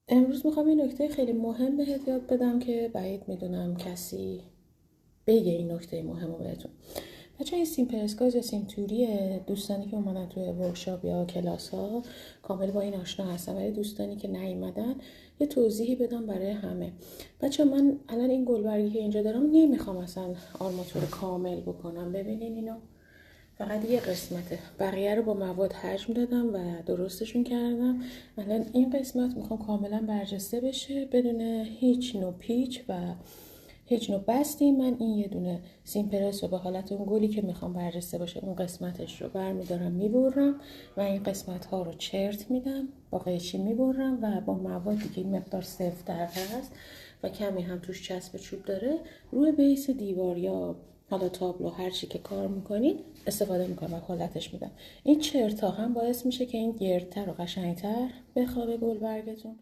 امروز میخوام یه نکته خیلی مهم بهت یاد بدم که بعید میدونم کسی بگه این نکته مهم رو بهتون. بچه این سیم پرسکاز یا سیم توریه. دوستانی که اومدن توی ورکشاپ یا کلاس ها کامل با این آشنا هستن، ولی دوستانی که نیومدن یه توضیحی بدم برای همه. بچه من الان این گلبرگی که اینجا دارم نمیخوام اصلا آرماتور کامل بکنم. ببینین اینو فقط یه قسمته، بقیه رو با مواد حجم دادم و درستشون کردم. الان این قسمت میخوام کاملا برجسته بشه بدون هیچ نوع پیچ و هیچ نوع بستی. من این یه دونه سیمپرس رو به حالت اون گلی که میخوام برجسته باشه اون قسمتش رو برمیدارم میبرم و این قسمت ها رو چرت میدم با قیچی میبرم و با موادی که این مقدار سفت‌تر هست و کمی هم توش چسب چوب داره روی بیس دیوار یا حالا تابلو هر چی که کار میکنید استفاده میکنم و حالتش میدم. این چرتا هم باعث میشه که این گردتر و قشنگتر بخوابه گلبرگتون.